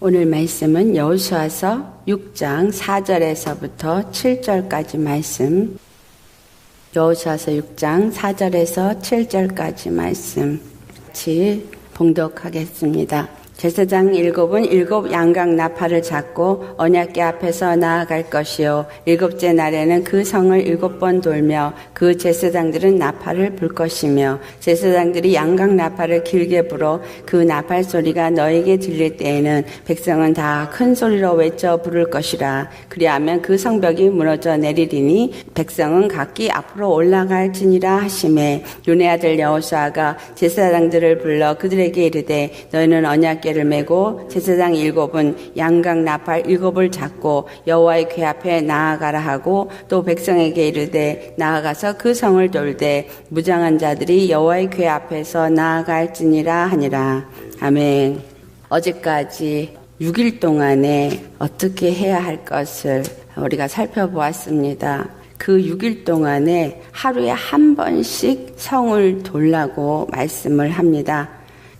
오늘 말씀은 여호수아서 6장 4절에서부터 7절까지 말씀, 여호수아서 6장 4절에서 7절까지 말씀 같이 봉독하겠습니다. 제사장 일곱은 일곱 양각 나팔을 잡고 언약궤 앞에서 나아갈 것이요 일곱째 날에는 그 성을 7번 돌며 그 제사장들은 나팔을 불 것이며 제사장들이 양각 나팔을 길게 불어 그 나팔 소리가 너에게 들릴 때에는 백성은 다 큰 소리로 외쳐 부를 것이라. 그리하면 그 성벽이 무너져 내리리니 백성은 각기 앞으로 올라갈지니라 하시매 눈의 아들 여호수아가 제사장들을 불러 그들에게 이르되 너희는 언약궤 를 메고 제사장 7은 양각 나팔 7을 잡고 여호와의 궤 앞에 나아가라 하고 또 백성에게 이르되 나아가서 그 성을 돌되 무장한 자들이 여호와의 궤 앞에서 나아갈지니라 하니라. 아멘. 어제까지 6일 동안에 어떻게 해야 할 것을 우리가 살펴보았습니다. 그 6일 동안에 하루에 한 번씩 성을 돌라고 말씀을 합니다.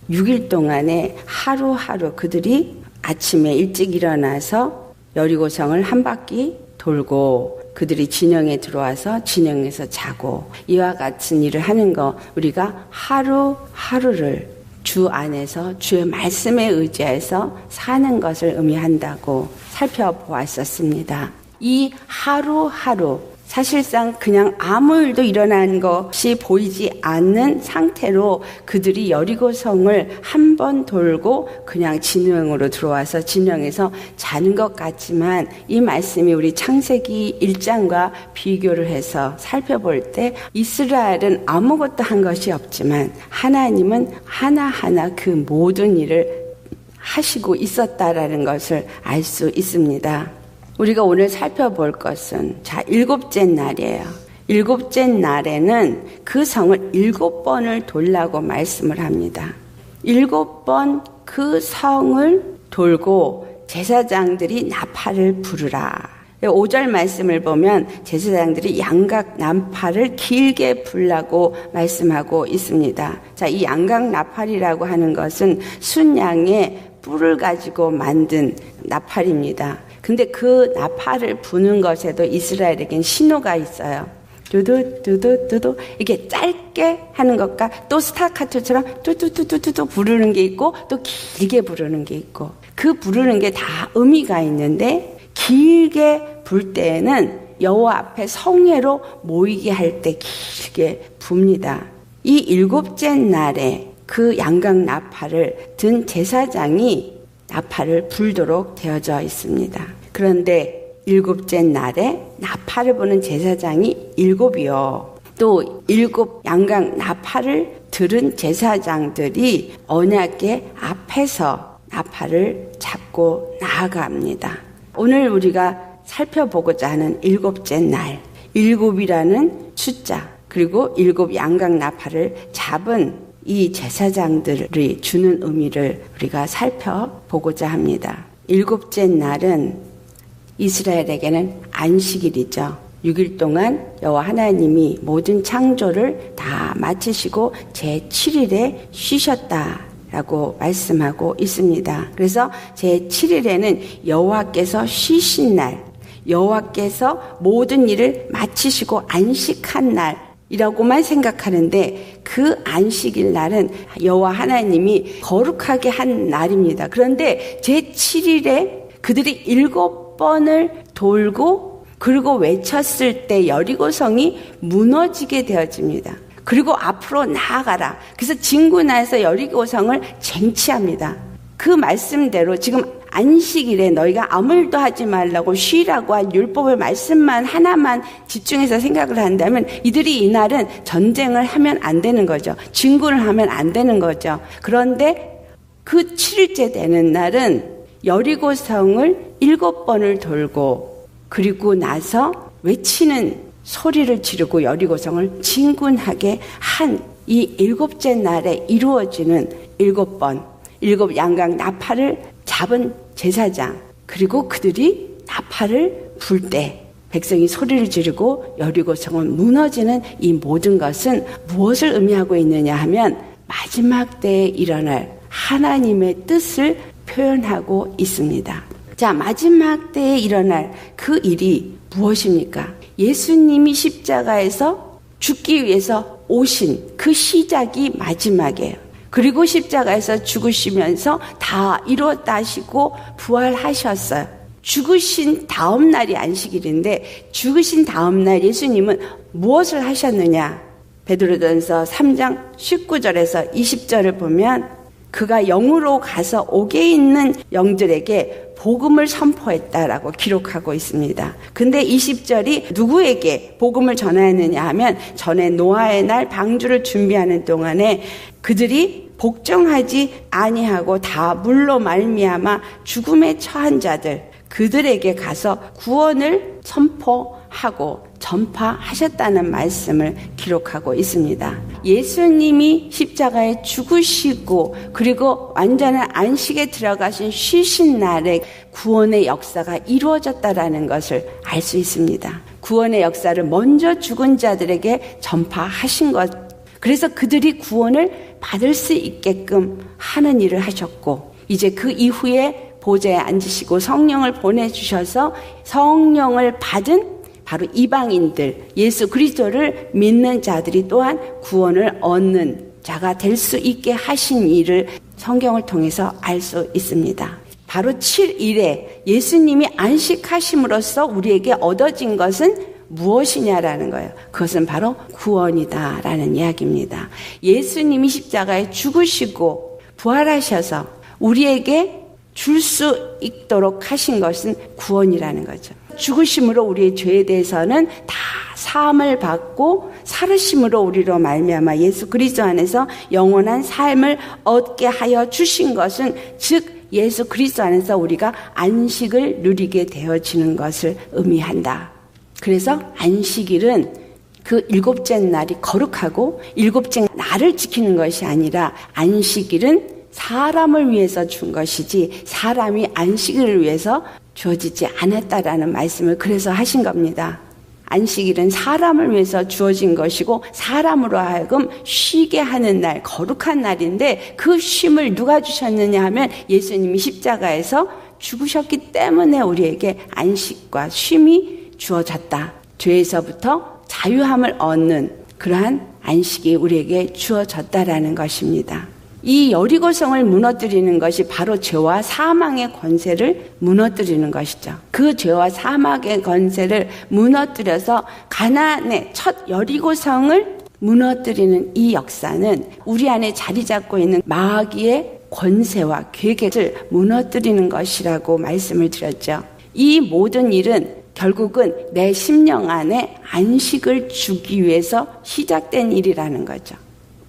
6일 동안에 하루하루 그들이 아침에 일찍 일어나서 여리고성을 한 바퀴 돌고 그들이 진영에 들어와서 진영에서 자고 이와 같은 일을 하는 거 우리가 하루하루를 주 안에서 주의 말씀에 의지해서 사는 것을 의미한다고 살펴보았었습니다. 이 하루하루 사실상 그냥 아무 일도 일어난 것이 보이지 않는 상태로 그들이 여리고성을 한 번 돌고 그냥 진영으로 들어와서 진영에서 자는 것 같지만 이 말씀이 우리 창세기 1장과 비교를 해서 살펴볼 때 이스라엘은 아무것도 한 것이 없지만 하나님은 하나하나 그 모든 일을 하시고 있었다라는 것을 알 수 있습니다. 우리가 오늘 살펴볼 것은 7째 날이에요. 7째 날에는 그 성을 7번을 돌라고 말씀을 합니다. 7번 그 성을 돌고 제사장들이 나팔을 부르라. 5절 말씀을 보면 제사장들이 양각 나팔을 길게 불라고 말씀하고 있습니다. 자, 이 양각 나팔이라고 하는 것은 순양의 뿔을 가지고 만든 나팔입니다. 근데 그 나팔을 부는 것에도 이스라엘에겐 신호가 있어요. 두두두두두두 이게 짧게 하는 것과 또 스타카토처럼 뚜뚜뚜뚜뚜 부르는 게 있고 또 길게 부르는 게 있고 그 부르는 게 다 의미가 있는데 길게 불 때에는 여호와 앞에 성회로 모이게 할 때 길게 붑니다. 이 7째 날에 그 양각 나팔을 든 제사장이 나팔을 불도록 되어져 있습니다. 그런데 7째 날에 나팔을 부는 제사장이 7이요. 또 7 양각 나팔을 들은 제사장들이 언약궤 앞에서 나팔을 잡고 나아갑니다. 오늘 우리가 살펴보고자 하는 7째 날, 7이라는 숫자, 그리고 7 양각 나팔을 잡은 이 제사장들이 주는 의미를 우리가 살펴보고자 합니다. 7째 날은 이스라엘에게는 안식일이죠. 6일 동안 여호와 하나님이 모든 창조를 다 마치시고 제7일에 쉬셨다라고 말씀하고 있습니다. 그래서 제7일에는 여호와께서 쉬신 날, 여호와께서 모든 일을 마치시고 안식한 날 이라고만 생각하는데 그 안식일 날은 여호와 하나님이 거룩하게 한 날입니다. 그런데 제7일에 그들이 7번을 돌고 그리고 외쳤을 때 여리고성이 무너지게 되어집니다. 그리고 앞으로 나아가라. 그래서 진군하여서 여리고성을 쟁취합니다. 그 말씀대로 지금 안식일에 너희가 아무 일도 하지 말라고 쉬라고 한 율법의 말씀만 하나만 집중해서 생각을 한다면 이들이 이날은 전쟁을 하면 안 되는 거죠. 진군을 하면 안 되는 거죠. 그런데 그 7일째 되는 날은 여리고성을 7번을 돌고 그리고 나서 외치는 소리를 지르고 여리고성을 진군하게 한 이 7째 날에 이루어지는 7번, 7 양각 나팔을 잡은 제사장, 그리고 그들이 나팔을 불 때 백성이 소리를 지르고 여리고성은 무너지는 이 모든 것은 무엇을 의미하고 있느냐 하면 마지막 때에 일어날 하나님의 뜻을 표현하고 있습니다. 자, 마지막 때에 일어날 그 일이 무엇입니까? 예수님이 십자가에서 죽기 위해서 오신 그 시작이 마지막이에요. 그리고 십자가에서 죽으시면서 다 이루었다 하시고 부활하셨어요. 죽으신 다음 날이 안식일인데 죽으신 다음 날 예수님은 무엇을 하셨느냐? 베드로전서 3장 19절에서 20절을 보면 그가 영으로 가서 옥에 있는 영들에게 복음을 선포했다라고 기록하고 있습니다. 근데 20절이 누구에게 복음을 전하였느냐 하면 전에 노아의 날 방주를 준비하는 동안에 그들이 복종하지 아니하고 다 물로 말미암아 죽음에 처한 자들 그들에게 가서 구원을 선포하고 전파하셨다는 말씀을 기록하고 있습니다. 예수님이 십자가에 죽으시고 그리고 완전한 안식에 들어가신 쉬신 날에 구원의 역사가 이루어졌다라는 것을 알 수 있습니다. 구원의 역사를 먼저 죽은 자들에게 전파하신 것. 그래서 그들이 구원을 받을 수 있게끔 하는 일을 하셨고 이제 그 이후에 보좌에 앉으시고 성령을 보내주셔서 성령을 받은 바로 이방인들, 예수 그리스도를 믿는 자들이 또한 구원을 얻는 자가 될 수 있게 하신 일을 성경을 통해서 알 수 있습니다. 바로 7일에 예수님이 안식하심으로써 우리에게 얻어진 것은 무엇이냐라는 거예요. 그것은 바로 구원이다라는 이야기입니다. 예수님이 십자가에 죽으시고 부활하셔서 우리에게 줄 수 있도록 하신 것은 구원이라는 거죠. 죽으심으로 우리의 죄에 대해서는 다 사함을 받고 살으심으로 우리로 말미암아 예수 그리스도 안에서 영원한 삶을 얻게 하여 주신 것은 즉 예수 그리스도 안에서 우리가 안식을 누리게 되어지는 것을 의미한다. 그래서 안식일은 그 일곱째 날이 거룩하고 일곱째 날을 지키는 것이 아니라 안식일은 사람을 위해서 준 것이지 사람이 안식일을 위해서 주어지지 않았다라는 말씀을 그래서 하신 겁니다. 안식일은 사람을 위해서 주어진 것이고 사람으로 하여금 쉬게 하는 날, 거룩한 날인데 그 쉼을 누가 주셨느냐 하면 예수님이 십자가에서 죽으셨기 때문에 우리에게 안식과 쉼이 주어졌다. 죄에서부터 자유함을 얻는 그러한 안식이 우리에게 주어졌다라는 것입니다. 이 여리고성을 무너뜨리는 것이 바로 죄와 사망의 권세를 무너뜨리는 것이죠. 그 죄와 사망의 권세를 무너뜨려서 가나안의 첫 여리고성을 무너뜨리는 이 역사는 우리 안에 자리 잡고 있는 마귀의 권세와 계획을 무너뜨리는 것이라고 말씀을 드렸죠. 이 모든 일은 결국은 내 심령 안에 안식을 주기 위해서 시작된 일이라는 거죠.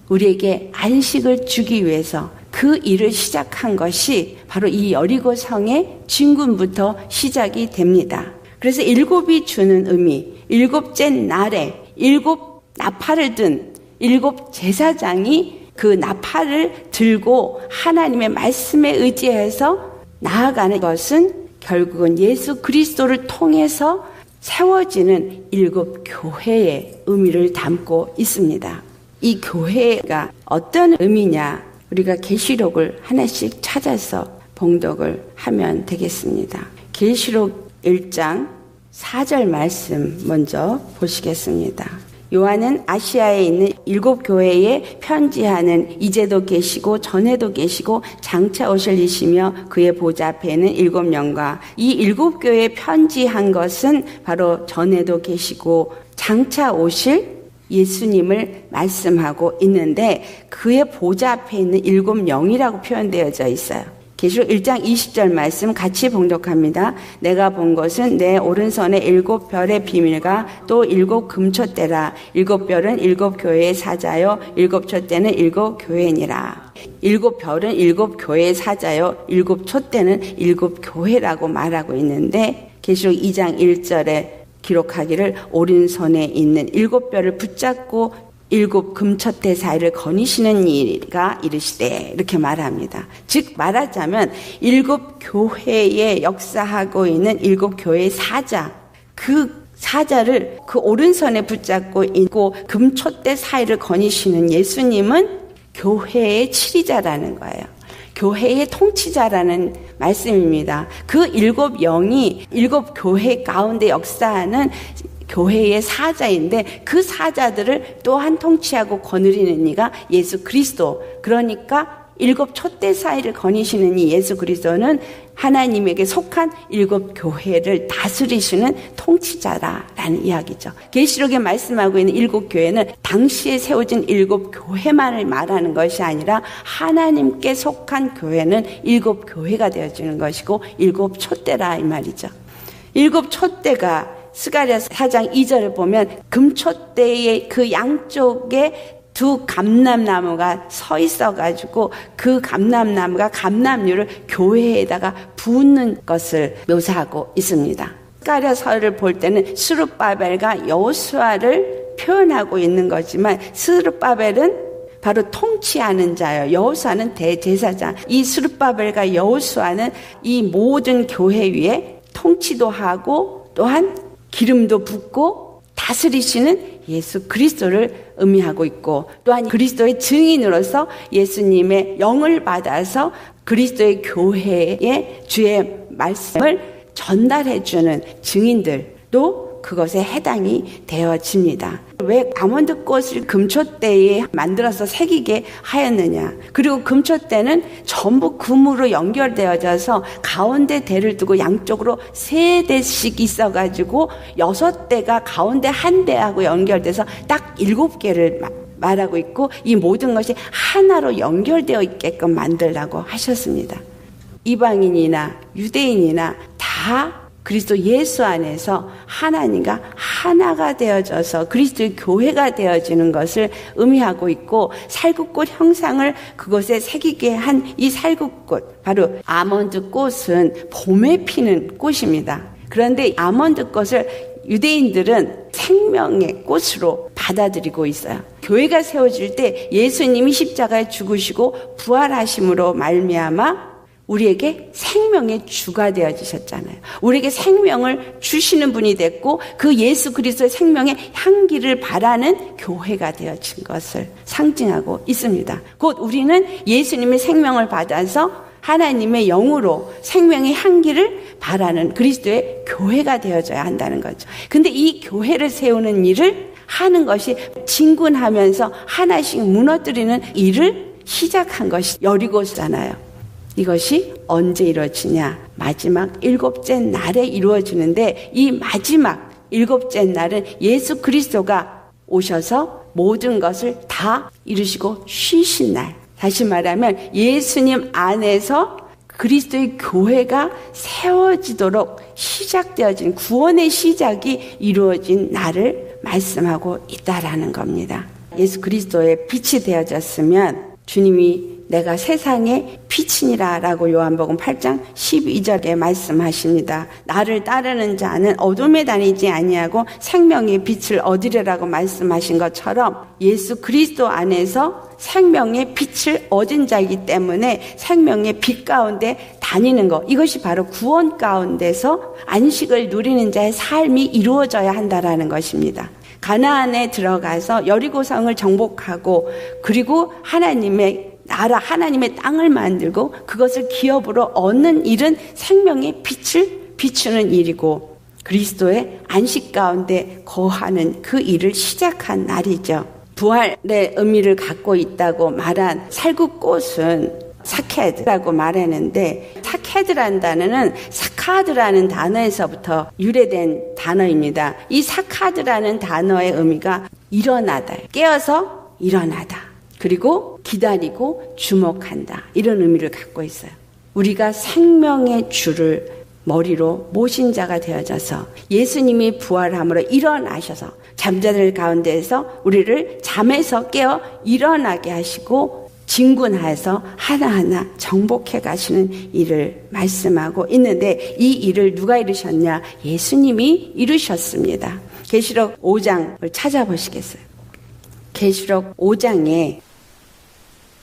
우리에게 안식을 주기 위해서 그 일을 시작한 것이 바로 이 여리고성의 진군부터 시작이 됩니다. 그래서 일곱이 주는 의미, 일곱째 날에 일곱 나팔을 든 일곱 제사장이 그 나팔을 들고 하나님의 말씀에 의지해서 나아가는 것은 결국은 예수 그리스도를 통해서 세워지는 일곱 교회의 의미를 담고 있습니다. 이 교회가 어떤 의미냐 우리가 계시록을 하나씩 찾아서 봉독을 하면 되겠습니다. 계시록 1장 4절 말씀 먼저 보시겠습니다. 요한은 아시아에 있는 일곱 교회에 편지하는 이제도 계시고 전에도 계시고 장차 오실 이시며 그의 보좌 앞에는 일곱 영과 이 일곱 교회에 편지한 것은 바로 전에도 계시고 장차 오실 예수님을 말씀하고 있는데 그의 보좌 앞에 있는 일곱 영이라고 표현되어져 있어요. 계시록 1장 20절 말씀 같이 봉독합니다. 내가 본 것은 내 오른손에 일곱 별의 비밀과 또 일곱 금촛대라. 일곱 별은 일곱 교회의 사자요 일곱 촛대는 일곱 교회니라. 일곱 별은 일곱 교회의 사자요 일곱 촛대는 일곱 교회라고 말하고 있는데 계시록 2장 1절에 기록하기를 오른손에 있는 일곱 별을 붙잡고 일곱 금촛대 사이를 거니시는 이가 이르시되 이렇게 말합니다. 즉 말하자면 일곱 교회에 역사하고 있는 일곱 교회의 사자 그 사자를 그 오른손에 붙잡고 있고 금촛대 사이를 거니시는 예수님은 교회의 치리자라는 거예요. 교회의 통치자라는 말씀입니다. 그 7영이 7교회 가운데 역사하는 교회의 사자인데 그 사자들을 또한 통치하고 거느리는 이가 예수 그리스도. 그러니까 7 촛대 사이를 거니시는 이 예수 그리스도는 하나님에게 속한 7교회를 다스리시는 통치자라는 이야기죠. 계시록에 말씀하고 있는 7교회는 당시에 세워진 7교회만을 말하는 것이 아니라 하나님께 속한 교회는 7교회가 되어지는 것이고 7 촛대라 이 말이죠. 7 촛대가 스가랴 4장 2절을 보면 금촛대의 그 양쪽에 두 감람나무가 서 있어가지고 그 감람나무가 감람류를 교회에다가 붓는 것을 묘사하고 있습니다. 스가랴서를 볼 때는 스룹바벨과 여호수아를 표현하고 있는 거지만 스룹바벨은 바로 통치하는 자예요. 여호수아는 대제사장. 이 스룹바벨과 여호수아는 이 모든 교회 위에 통치도 하고 또한 기름도 붓고 다스리시는 예수 그리스도를 의미하고 있고 또한 그리스도의 증인으로서 예수님의 영을 받아서 그리스도의 교회에 주의 말씀을 전달해주는 증인들도 그것에 해당이 되어집니다. 왜 아몬드꽃을 금촛대에 만들어서 새기게 하였느냐. 그리고 금촛대는 전부 금으로 연결되어져서 가운데 대를 두고 양쪽으로 3대씩 있어가지고 6대가 가운데 한 대하고 연결돼서 딱 7개를 말하고 있고 이 모든 것이 하나로 연결되어 있게끔 만들라고 하셨습니다. 이방인이나 유대인이나 다 그리스도 예수 안에서 하나님과 하나가 되어져서 그리스도의 교회가 되어지는 것을 의미하고 있고 살구꽃 형상을 그것에 새기게 한 이 살구꽃, 바로 아몬드 꽃은 봄에 피는 꽃입니다. 그런데 아몬드 꽃을 유대인들은 생명의 꽃으로 받아들이고 있어요. 교회가 세워질 때 예수님이 십자가에 죽으시고 부활하심으로 말미암아 우리에게 생명의 주가 되어지셨잖아요. 우리에게 생명을 주시는 분이 됐고 그 예수 그리스도의 생명의 향기를 바라는 교회가 되어진 것을 상징하고 있습니다. 곧 우리는 예수님의 생명을 받아서 하나님의 영으로 생명의 향기를 바라는 그리스도의 교회가 되어져야 한다는 거죠. 근데 이 교회를 세우는 일을 하는 것이 진군하면서 하나씩 무너뜨리는 일을 시작한 것이 여리고잖아요. 이것이 언제 이루어지냐? 마지막 7째 날에 이루어지는데 이 마지막 7째 날은 예수 그리스도가 오셔서 모든 것을 다 이루시고 쉬신 날. 다시 말하면 예수님 안에서 그리스도의 교회가 세워지도록 시작되어진 구원의 시작이 이루어진 날을 말씀하고 있다라는 겁니다. 예수 그리스도의 빛이 되어졌으면 주님이 내가 세상의 빛이니라 라고 요한복음 8장 12절에 말씀하십니다. 나를 따르는 자는 어둠에 다니지 아니하고 생명의 빛을 얻으리라고 말씀하신 것처럼 예수 그리스도 안에서 생명의 빛을 얻은 자이기 때문에 생명의 빛 가운데 다니는 것, 이것이 바로 구원 가운데서 안식을 누리는 자의 삶이 이루어져야 한다라는 것입니다. 가나안에 들어가서 여리고성을 정복하고 그리고 하나님의 나라, 하나님의 땅을 만들고 그것을 기업으로 얻는 일은 생명의 빛을 비추는 일이고 그리스도의 안식 가운데 거하는 그 일을 시작한 날이죠. 부활의 의미를 갖고 있다고 말한 살구꽃은 사케드라고 말했는데 사케드라는 단어는 사카드라는 단어에서부터 유래된 단어입니다. 이 사카드라는 단어의 의미가 일어나다, 깨어서 일어나다. 그리고 기다리고 주목한다. 이런 의미를 갖고 있어요. 우리가 생명의 주를 머리로 모신 자가 되어져서 예수님이 부활함으로 일어나셔서 잠자들 가운데에서 우리를 잠에서 깨어 일어나게 하시고 진군하여서 하나하나 정복해 가시는 일을 말씀하고 있는데 이 일을 누가 이루셨냐? 예수님이 이루셨습니다. 계시록 5장을 찾아보시겠어요? 계시록 5장에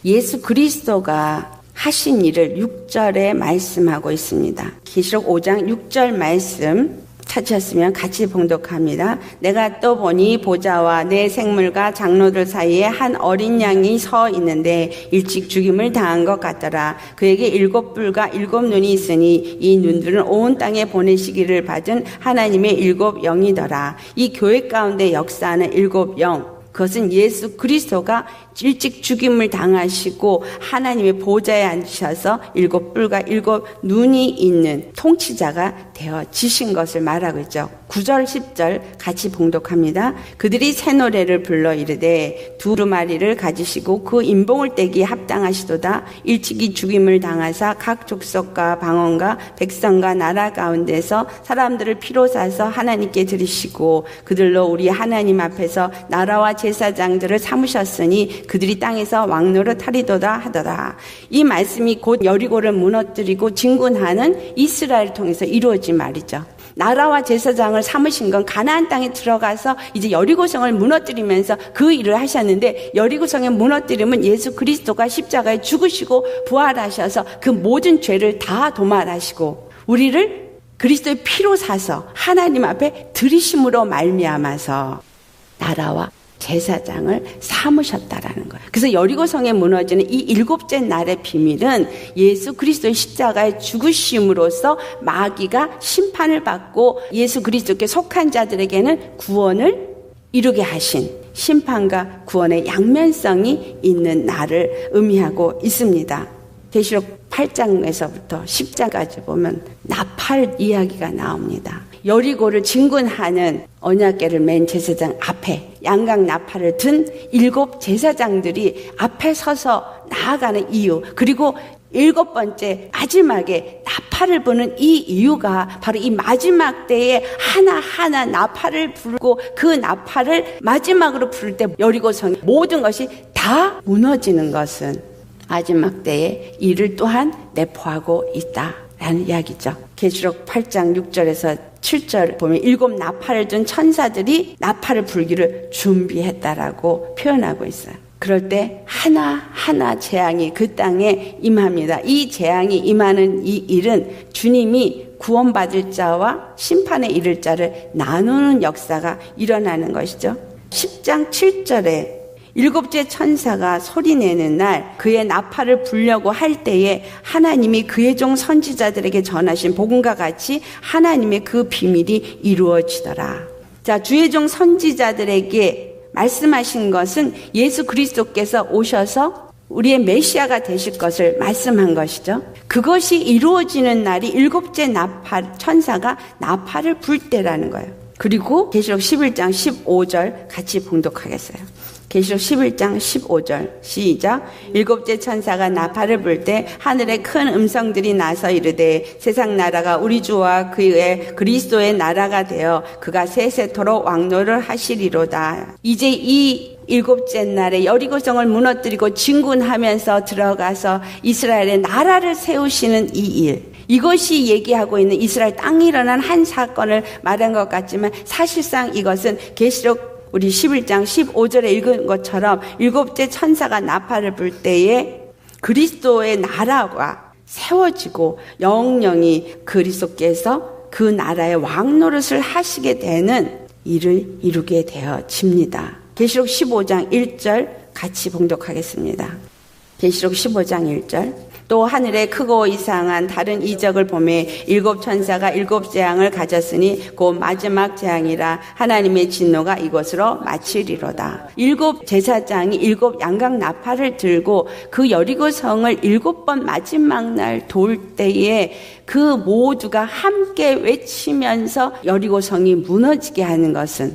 예수 그리스도가 하신 일을 6절에 말씀하고 있습니다. 계시록 5장 6절 말씀 찾으셨으면 같이 봉독합니다. 내가 또 보니 보좌와 내 생물과 장로들 사이에 한 어린 양이 서 있는데 일찍 죽임을 당한 것 같더라. 그에게 7뿔과 7눈이 있으니 이 눈들은 온 땅에 보내시기를 받은 하나님의 7 영이더라. 이 교회 가운데 역사하는 7 영, 그것은 예수 그리스도가 일찍 죽임을 당하시고 하나님의 보좌에 앉으셔서 7뿔과 7눈이 있는 통치자가 되어지신 것을 말하고 있죠. 9절 10절 같이 봉독합니다. 그들이 새 노래를 불러 이르되 두루마리를 가지시고 그 인봉을 떼기에 합당하시도다. 일찍이 죽임을 당하사 각 족속과 방언과 백성과 나라 가운데서 사람들을 피로 사서 하나님께 드리시고 그들로 우리 하나님 앞에서 나라와 제사장들을 삼으셨으니 그들이 땅에서 왕노릇 하리도다 하더라. 이 말씀이 곧 여리고를 무너뜨리고 진군하는 이스라엘을 통해서 이루어진 말이죠. 나라와 제사장을 삼으신 건 가나안 땅에 들어가서 이제 여리고성을 무너뜨리면서 그 일을 하셨는데, 여리고성의 무너뜨림은 예수 그리스도가 십자가에 죽으시고 부활하셔서 그 모든 죄를 다 도말하시고 우리를 그리스도의 피로 사서 하나님 앞에 드리심으로 말미암아서 나라와 제사장을 삼으셨다라는 거예요. 그래서 여리고성에 무너지는 이 7째 날의 비밀은 예수 그리스도의 십자가에 죽으심으로써 마귀가 심판을 받고 예수 그리스도께 속한 자들에게는 구원을 이루게 하신 심판과 구원의 양면성이 있는 날을 의미하고 있습니다. 계시록 8장에서부터 10장까지 보면 나팔 이야기가 나옵니다. 여리고를 진군하는 언약궤를 맨 제사장 앞에 양각 나팔을 든 7 제사장들이 앞에 서서 나아가는 이유, 그리고 7번째 마지막에 나팔을 부는 이 이유가 바로 이 마지막 때에 하나하나 나팔을 불고 그 나팔을 마지막으로 부를 때 여리고성의 모든 것이 다 무너지는 것은 마지막 때에 이를 또한 내포하고 있다라는 이야기죠. 계시록 8장 6절에서 7절 보면 7 나팔을 든 천사들이 나팔을 불기를 준비했다라고 표현하고 있어요. 그럴 때 하나하나 재앙이 그 땅에 임합니다. 이 재앙이 임하는 이 일은 주님이 구원받을 자와 심판에 이를 자를 나누는 역사가 일어나는 것이죠. 10장 7절에 7째 천사가 소리내는 날 그의 나팔을 불려고 할 때에 하나님이 그의 종 선지자들에게 전하신 복음과 같이 하나님의 그 비밀이 이루어지더라. 자, 주의 종 선지자들에게 말씀하신 것은 예수 그리스도께서 오셔서 우리의 메시아가 되실 것을 말씀한 것이죠. 그것이 이루어지는 날이 7째 나팔, 천사가 나팔을 불 때라는 거예요. 그리고 계시록 11장 15절 같이 봉독하겠어요. 계시록 11장 15절 시작. 7째 천사가 나팔을 불 때 하늘에 큰 음성들이 나서 이르되 세상 나라가 우리 주와 그의 그리스도의 나라가 되어 그가 세세토록 왕노를 하시리로다. 이제 이 7째 날에 여리고성을 무너뜨리고 진군하면서 들어가서 이스라엘의 나라를 세우시는 이 일, 이것이 얘기하고 있는 이스라엘 땅에 일어난 한 사건을 말한 것 같지만 사실상 이것은 계시록 우리 11장 15절에 읽은 것처럼 7째 천사가 나팔을 불 때에 그리스도의 나라가 세워지고 영영이 그리스도께서 그 나라의 왕노릇을 하시게 되는 일을 이루게 되어집니다. 계시록 15장 1절 같이 봉독하겠습니다. 계시록 15장 1절. 또 하늘에 크고 이상한 다른 이적을 보매 7 천사가 7 재앙을 가졌으니 곧 마지막 재앙이라 하나님의 진노가 이곳으로 마치리로다. 7 제사장이 7 양각 나팔을 들고 그 여리고성을 7번 마지막 날 돌 때에 그 모두가 함께 외치면서 여리고성이 무너지게 하는 것은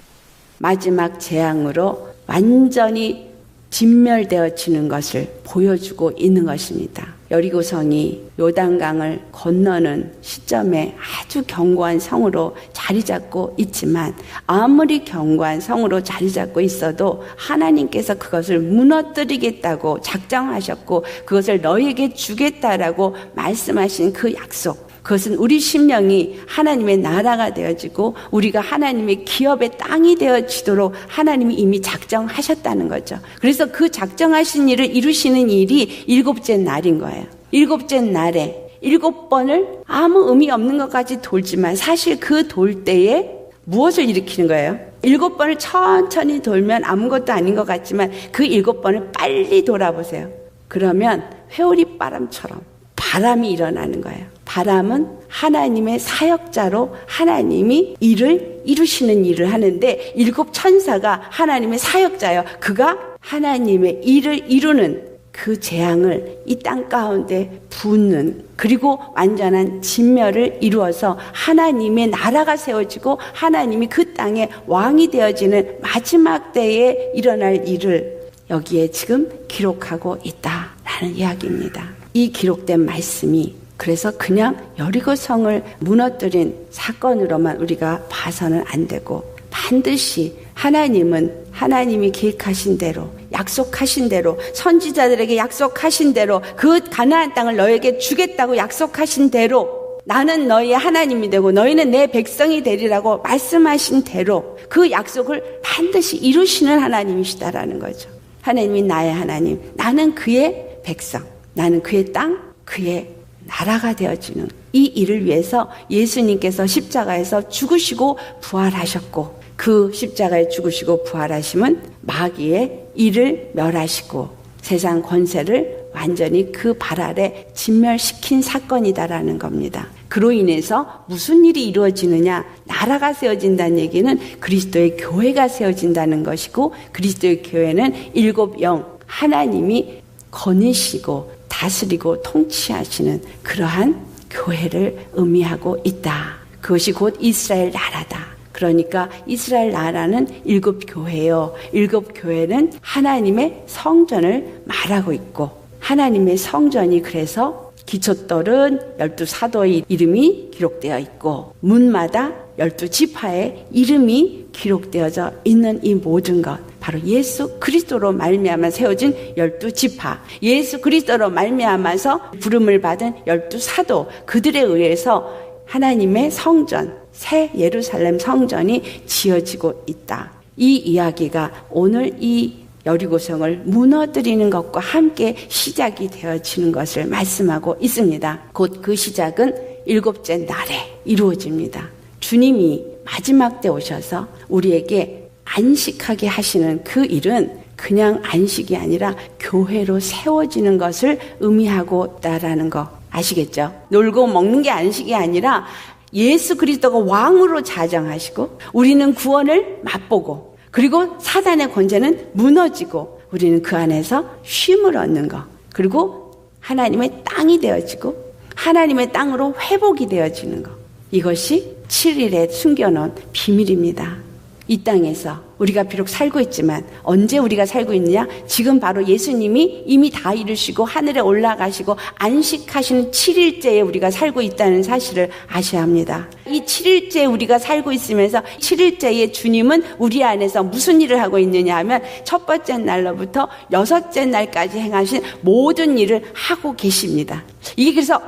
마지막 재앙으로 완전히 진멸되어지는 것을 보여주고 있는 것입니다. 여리고성이 요단강을 건너는 시점에 아주 견고한 성으로 자리 잡고 있지만 아무리 견고한 성으로 자리 잡고 있어도 하나님께서 그것을 무너뜨리겠다고 작정하셨고 그것을 너희에게 주겠다라고 말씀하신 그 약속, 그것은 우리 심령이 하나님의 나라가 되어지고 우리가 하나님의 기업의 땅이 되어지도록 하나님이 이미 작정하셨다는 거죠. 그래서 그 작정하신 일을 이루시는 일이 7째 날인 거예요. 7째 날에 7번을 아무 의미 없는 것까지 돌지만 사실 그 돌 때에 무엇을 일으키는 거예요? 7번을 천천히 돌면 아무것도 아닌 것 같지만 그 7번을 빨리 돌아보세요. 그러면 회오리 바람처럼 바람이 일어나는 거예요. 바람은 하나님의 사역자로 하나님이 일을 이루시는 일을 하는데 7 천사가 하나님의 사역자예요. 그가 하나님의 일을 이루는 그 재앙을 이 땅 가운데 붓는, 그리고 완전한 진멸을 이루어서 하나님의 나라가 세워지고 하나님이 그 땅의 왕이 되어지는 마지막 때에 일어날 일을 여기에 지금 기록하고 있다라는 이야기입니다. 이 기록된 말씀이 그래서 그냥 여리고성을 무너뜨린 사건으로만 우리가 봐서는 안 되고, 반드시 하나님은 하나님이 계획하신 대로, 약속하신 대로, 선지자들에게 약속하신 대로, 그 가나안 땅을 너에게 주겠다고 약속하신 대로, 나는 너희의 하나님이 되고 너희는 내 백성이 되리라고 말씀하신 대로 그 약속을 반드시 이루시는 하나님이시다라는 거죠. 하나님이 나의 하나님, 나는 그의 백성, 나는 그의 땅, 그의 나라가 되어지는 이 일을 위해서 예수님께서 십자가에서 죽으시고 부활하셨고, 그 십자가에 죽으시고 부활하심은 마귀의 일을 멸하시고 세상 권세를 완전히 그 발 아래 진멸시킨 사건이다라는 겁니다. 그로 인해서 무슨 일이 이루어지느냐? 나라가 세워진다는 얘기는 그리스도의 교회가 세워진다는 것이고, 그리스도의 교회는 7 영, 하나님이 거느시고 다스리고 통치하시는 그러한 교회를 의미하고 있다. 그것이 곧 이스라엘 나라다. 그러니까 이스라엘 나라는 7 교회예요. 7 교회는 하나님의 성전을 말하고 있고, 하나님의 성전이 그래서 기초돌은 12 사도의 이름이 기록되어 있고, 문마다 12 지파의 이름이 기록되어져 있는 이 모든 것, 바로 예수 그리스도로 말미암아 세워진 12 지파, 예수 그리스도로 말미암아서 부름을 받은 12 사도, 그들에 의해서 하나님의 성전, 새 예루살렘 성전이 지어지고 있다. 이 이야기가 오늘 이 여리고성을 무너뜨리는 것과 함께 시작이 되어지는 것을 말씀하고 있습니다. 곧 그 시작은 7째 날에 이루어집니다. 주님이 마지막 때 오셔서 우리에게 안식하게 하시는 그 일은 그냥 안식이 아니라 교회로 세워지는 것을 의미하고 있다라는 거 아시겠죠? 놀고 먹는 게 안식이 아니라 예수 그리스도가 왕으로 자정하시고 우리는 구원을 맛보고, 그리고 사단의 권세는 무너지고 우리는 그 안에서 쉼을 얻는 것, 그리고 하나님의 땅이 되어지고 하나님의 땅으로 회복이 되어지는 것, 이것이 7일에 숨겨놓은 비밀입니다. 이 땅에서 우리가 비록 살고 있지만 언제 우리가 살고 있느냐? 지금 바로 예수님이 이미 다 이루시고 하늘에 올라가시고 안식하시는 7일째에 우리가 살고 있다는 사실을 아셔야 합니다. 이 7일째에 우리가 살고 있으면서 7일째에 주님은 우리 안에서 무슨 일을 하고 있느냐 하면, 첫 번째 날로부터 6째 날까지 행하신 모든 일을 하고 계십니다. 이게 그래서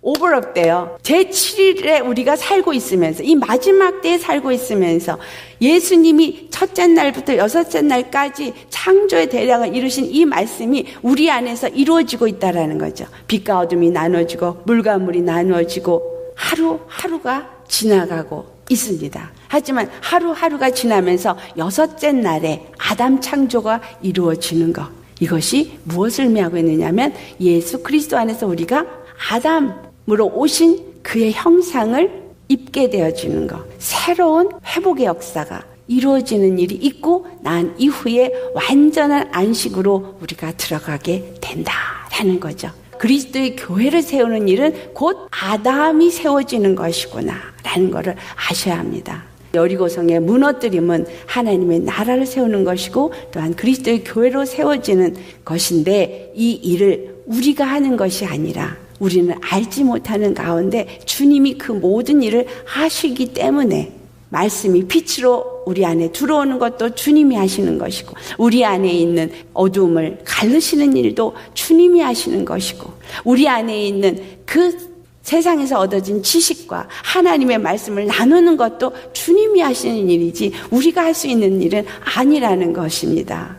오버랩돼요. 제7일에 우리가 살고 있으면서, 이 마지막 때에 살고 있으면서 예수님이 첫째 날부터 6째 날까지 창조의 대략을 이루신 이 말씀이 우리 안에서 이루어지고 있다는 거죠. 빛과 어둠이 나눠지고 물과 물이 나누어지고 하루하루가 지나가고 있습니다. 하지만 하루하루가 지나면서 6째 날에 아담 창조가 이루어지는 것, 이것이 무엇을 의미하고 있느냐면 예수 그리스도 안에서 우리가 아담으로 오신 그의 형상을 입게 되어지는 것, 새로운 회복의 역사가 이루어지는 일이 있고 난 이후에 완전한 안식으로 우리가 들어가게 된다라는 거죠. 그리스도의 교회를 세우는 일은 곧 아담이 세워지는 것이구나 라는 것을 아셔야 합니다. 여리고성의 무너뜨림은 하나님의 나라를 세우는 것이고 또한 그리스도의 교회로 세워지는 것인데, 이 일을 우리가 하는 것이 아니라 우리는 알지 못하는 가운데 주님이 그 모든 일을 하시기 때문에, 말씀이 빛으로 우리 안에 들어오는 것도 주님이 하시는 것이고, 우리 안에 있는 어두움을 가르시는 일도 주님이 하시는 것이고, 우리 안에 있는 그 세상에서 얻어진 지식과 하나님의 말씀을 나누는 것도 주님이 하시는 일이지 우리가 할 수 있는 일은 아니라는 것입니다.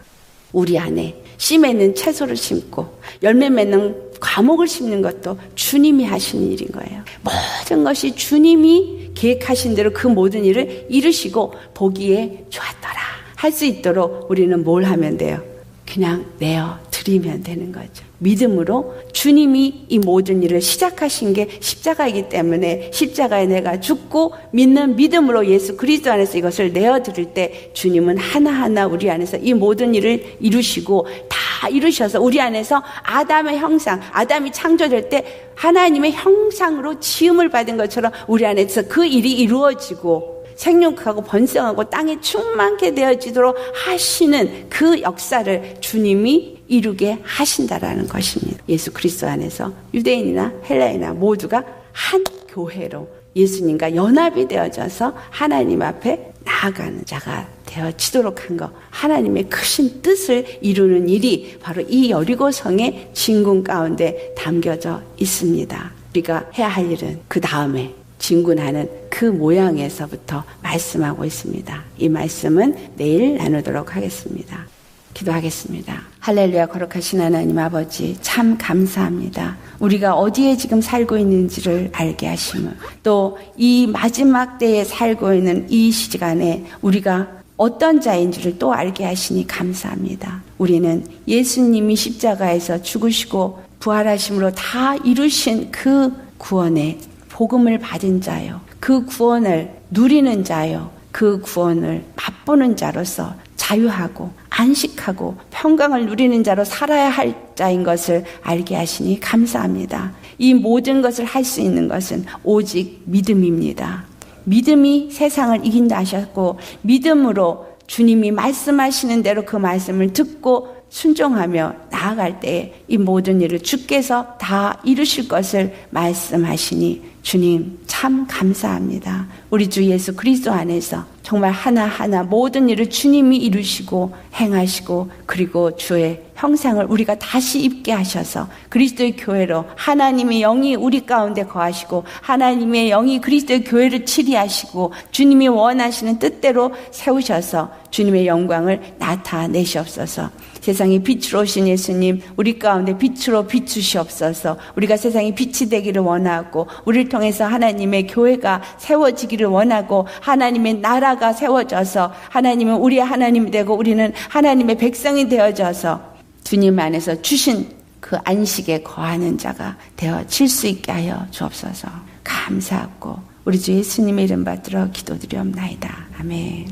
우리 안에 씨 맺는 채소를 심고 열매 맺는 과목을 심는 것도 주님이 하시는 일인 거예요. 모든 것이 주님이 계획하신 대로 그 모든 일을 이루시고 보기에 좋았더라 할 수 있도록 우리는 뭘 하면 돼요? 그냥 내어 드리면 되는 거죠. 믿음으로 주님이 이 모든 일을 시작하신 게 십자가이기 때문에 십자가에 내가 죽고 믿는 믿음으로 예수 그리스도 안에서 이것을 내어 드릴 때 주님은 하나하나 우리 안에서 이 모든 일을 이루시고 다 이루셔서 우리 안에서 아담의 형상, 아담이 창조될 때 하나님의 형상으로 지음을 받은 것처럼 우리 안에서 그 일이 이루어지고 생육하고 번성하고 땅에 충만케 되어지도록 하시는 그 역사를 주님이 이루게 하신다라는 것입니다. 예수 그리스도 안에서 유대인이나 헬라인이나 모두가 한 교회로 예수님과 연합이 되어져서 하나님 앞에 나아가는 자가 되어지도록 한 것, 하나님의 크신 뜻을 이루는 일이 바로 이 여리고성의 진군 가운데 담겨져 있습니다. 우리가 해야 할 일은 그 다음에 진군하는 그 모양에서부터 말씀하고 있습니다. 이 말씀은 내일 나누도록 하겠습니다. 기도하겠습니다. 할렐루야. 거룩하신 하나님 아버지 참 감사합니다. 우리가 어디에 지금 살고 있는지를 알게 하시며 또 이 마지막 때에 살고 있는 이 시간에 우리가 어떤 자인지를 또 알게 하시니 감사합니다. 우리는 예수님이 십자가에서 죽으시고 부활하심으로 다 이루신 그 구원의 복음을 받은 자요. 그 구원을 누리는 자요. 그 구원을 맛보는 자로서 자유하고 안식하고 평강을 누리는 자로 살아야 할 자인 것을 알게 하시니 감사합니다. 이 모든 것을 할 수 있는 것은 오직 믿음입니다. 믿음이 세상을 이긴다 하셨고 믿음으로 주님이 말씀하시는 대로 그 말씀을 듣고 순종하며 나아갈 때에 이 모든 일을 주께서 다 이루실 것을 말씀하시니 주님 참 감사합니다. 우리 주 예수 그리스도 안에서 정말 하나하나 모든 일을 주님이 이루시고 행하시고 그리고 주의 형상을 우리가 다시 입게 하셔서 그리스도의 교회로 하나님의 영이 우리 가운데 거하시고 하나님의 영이 그리스도의 교회를 치리하시고 주님이 원하시는 뜻대로 세우셔서 주님의 영광을 나타내시옵소서. 세상에 빛으로 오신 예수님 우리 가운데 빛으로 비추시옵소서. 우리가 세상에 빛이 되기를 원하고 우리를 통해서 하나님의 교회가 세워지기를 원하고 하나님의 나라가 세워져서 하나님은 우리의 하나님이 되고 우리는 하나님의 백성이 되어져서 주님 안에서 주신 그 안식에 거하는 자가 되어질 수 있게 하여 주옵소서. 감사하고 우리 주 예수님의 이름 받들어 기도드리옵나이다. 아멘.